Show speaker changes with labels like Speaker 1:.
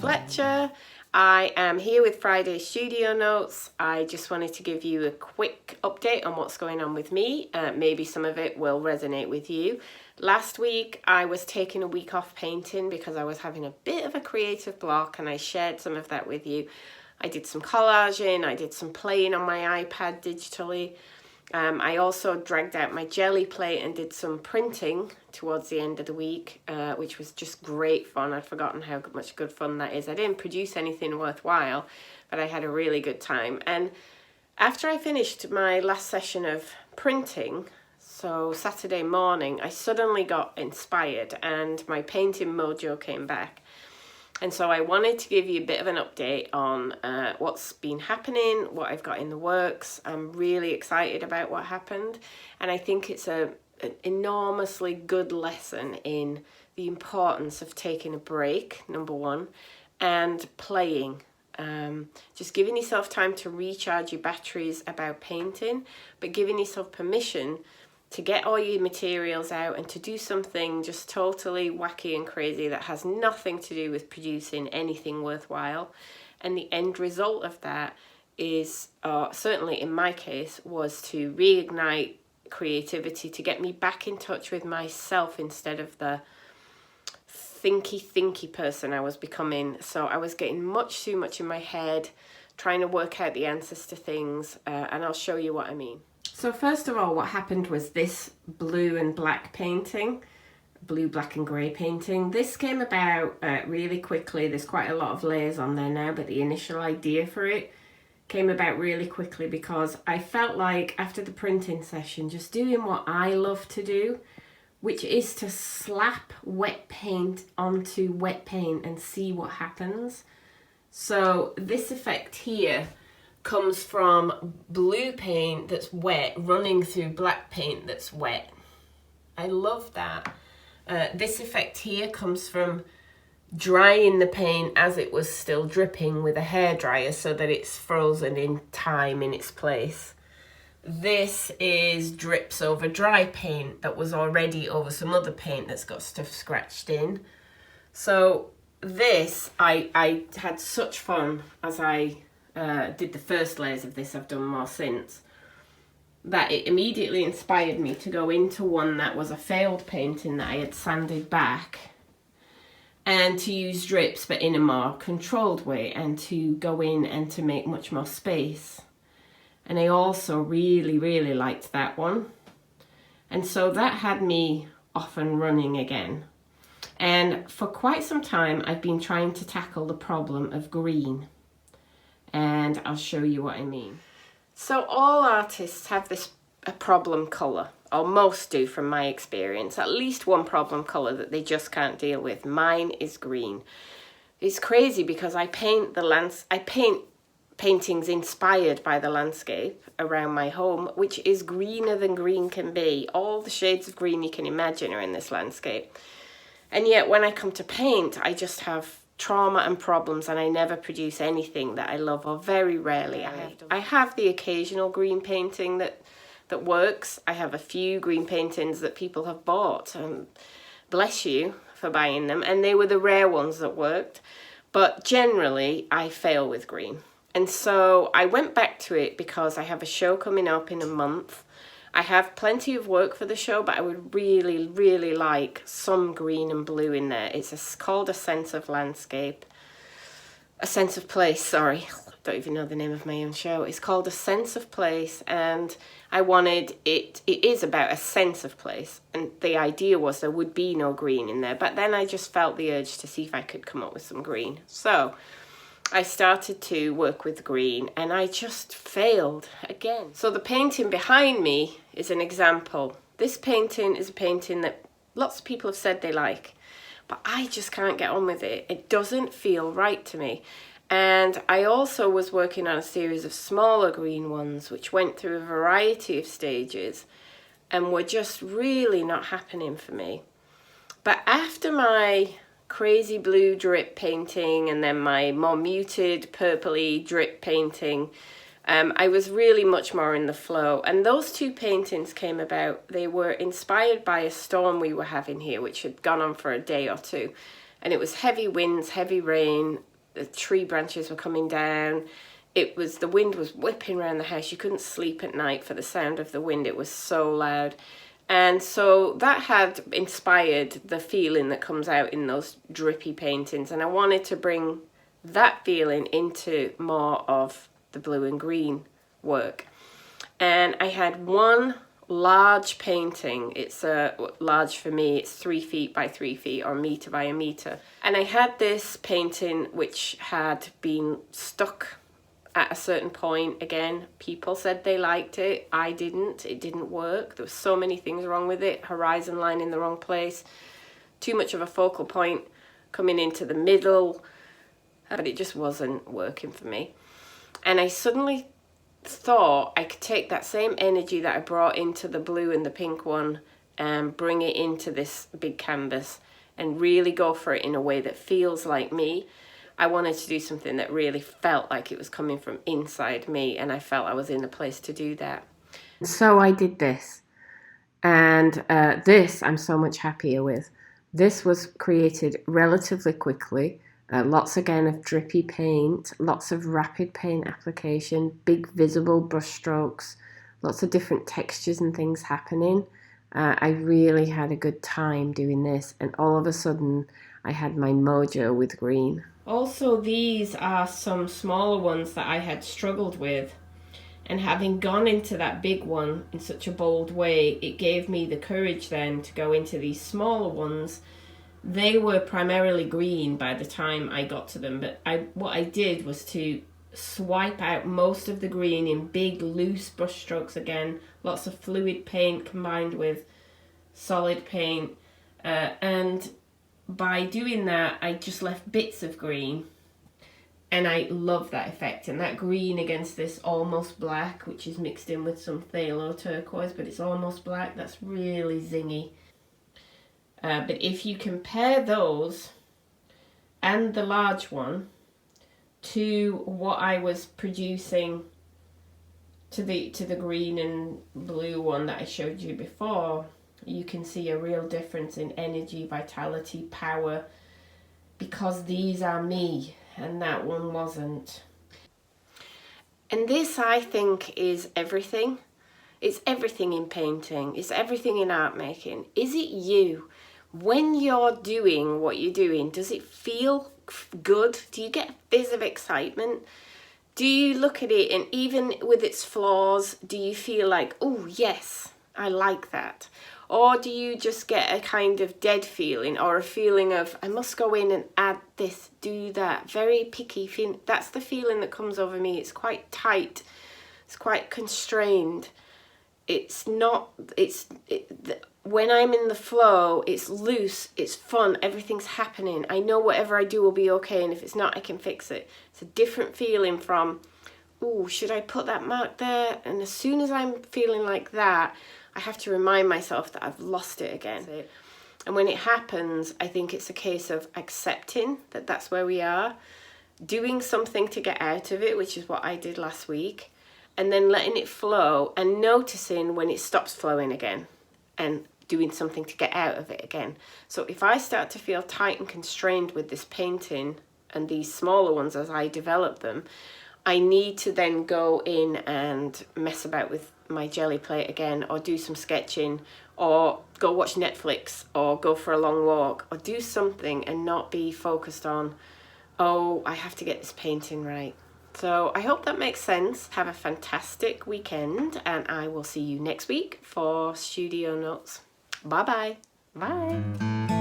Speaker 1: Fletcher. I am here with Friday Studio Notes. I just wanted to give you a quick update on what's going on with me. Maybe some of it will resonate with you. Last week I was taking a week off painting because I was having a bit of a creative block, and I shared some of that with you. I did some collaging, I did some playing on my iPad digitally. I also dragged out my jelly plate and did some printing towards the end of the week, which was just great fun. I'd forgotten how much good fun that is. I didn't produce anything worthwhile, but I had a really good time. And after I finished my last session of printing, so Saturday morning, I suddenly got inspired and my painting mojo came back. And so I wanted to give you a bit of an update on what's been happening, what I've got in the works. I'm really excited about what happened. And I think it's an enormously good lesson in the importance of taking a break, number one, and playing. Just giving yourself time to recharge your batteries about painting, but giving yourself permission to get all your materials out and to do something just totally wacky and crazy that has nothing to do with producing anything worthwhile. And the end result of that is, certainly in my case, was to reignite creativity, to get me back in touch with myself instead of the thinky person I was becoming. So I was getting much too much in my head, trying to work out the answers to things, and I'll show you what I mean. So first of all, what happened was this blue and black painting, blue, black and grey painting. This came about really quickly. There's quite a lot of layers on there now, but the initial idea for it came about really quickly because I felt like after the printing session, just doing what I love to do, which is to slap wet paint onto wet paint and see what happens. So this effect here comes from blue paint that's wet running through black paint that's wet. I love that. This effect here comes from drying the paint as it was still dripping with a hairdryer so that it's frozen in time in its place. This is drips over dry paint that was already over some other paint that's got stuff scratched in. So this, I had such fun as I did the first layers of this. I've done more since, that it immediately inspired me to go into one that was a failed painting that I had sanded back, and to use drips but in a more controlled way, and to go in and to make much more space. And I also really liked that one, and so that had me off and running again. And for quite some time I've been trying to tackle the problem of green, and I'll show you what I mean. So all artists have a problem colour, or most do from my experience, at least one problem colour that they just can't deal with. Mine is green. It's crazy because I paint paintings inspired by the landscape around my home, which is greener than green can be. All the shades of green you can imagine are in this landscape. And yet when I come to paint, I just have trauma and problems, and I never produce anything that I love, or very rarely. I have the occasional green painting that works. I have a few green paintings that people have bought, and bless you for buying them, and they were the rare ones that worked. But generally I fail with green. And so I went back to it because I have a show coming up in a month. I have plenty of work for the show, but I would really like some green and blue in there. It's called A Sense of Landscape. A Sense of Place, sorry. I don't even know the name of my own show. It's called A Sense of Place, and I wanted it is about a sense of place. And the idea was there would be no green in there, but then I just felt the urge to see if I could come up with some green. So I started to work with green, and I just failed again. So the painting behind me is an example. This painting is a painting that lots of people have said they like, but I just can't get on with it. It doesn't feel right to me. And I also was working on a series of smaller green ones which went through a variety of stages and were just really not happening for me. But after my crazy blue drip painting and then my more muted purpley drip painting, I was really much more in the flow. And those two paintings came about, they were inspired by a storm we were having here, which had gone on for a day or two. And it was heavy winds, heavy rain, the tree branches were coming down. The wind was whipping around the house. You couldn't sleep at night for the sound of the wind. It was so loud. And so that had inspired the feeling that comes out in those drippy paintings. And I wanted to bring that feeling into more of the blue and green work. And I had one large painting. It's large for me. It's 3 feet by 3 feet, or meter by a meter. And I had this painting which had been stuck at a certain point. Again, people said they liked it. I didn't. It didn't work. There were so many things wrong with it. Horizon line in the wrong place. Too much of a focal point coming into the middle. But it just wasn't working for me. And I suddenly thought I could take that same energy that I brought into the blue and the pink one and bring it into this big canvas and really go for it in a way that feels like me. I wanted to do something that really felt like it was coming from inside me, and I felt I was in a place to do that. So I did this, and this I'm so much happier with. This was created relatively quickly. Lots again of drippy paint, lots of rapid paint application, big visible brush strokes, lots of different textures and things happening. I really had a good time doing this, and all of a sudden I had my mojo with green. Also, these are some smaller ones that I had struggled with, and having gone into that big one in such a bold way, it gave me the courage then to go into these smaller ones. They were primarily green by the time I got to them, but what I did was to swipe out most of the green in big loose brush strokes again, lots of fluid paint combined with solid paint, and by doing that I just left bits of green, and I love that effect. And that green against this almost black, which is mixed in with some phthalo turquoise, but it's almost black, that's really zingy. But if you compare those and the large one to what I was producing to the green and blue one that I showed you before, you can see a real difference in energy, vitality, power, because these are me and that one wasn't. And this, I think, is everything. It's everything in painting. It's everything in art making. Is it you? When you're doing what you're doing, does it feel good? Do you get a fizz of excitement? Do you look at it, and even with its flaws, do you feel like, oh yes, I like that? Or do you just get a kind of dead feeling, or a feeling of, I must go in and add this, do that, very picky feeling? That's the feeling that comes over me. It's quite tight. It's quite constrained. It's not, when I'm in the flow, it's loose, it's fun, everything's happening. I know whatever I do will be okay, and if it's not, I can fix it. It's a different feeling from, oh, should I put that mark there? And as soon as I'm feeling like that, I have to remind myself that I've lost it again. And when it happens, I think it's a case of accepting that that's where we are, doing something to get out of it, which is what I did last week, and then letting it flow and noticing when it stops flowing again and doing something to get out of it again. So if I start to feel tight and constrained with this painting and these smaller ones as I develop them, I need to then go in and mess about with my jelly plate again, or do some sketching, or go watch Netflix, or go for a long walk, or do something, and not be focused on, oh, I have to get this painting right. So I hope that makes sense. Have a fantastic weekend, and I will see you next week for Studio Notes. Bye-bye. Bye.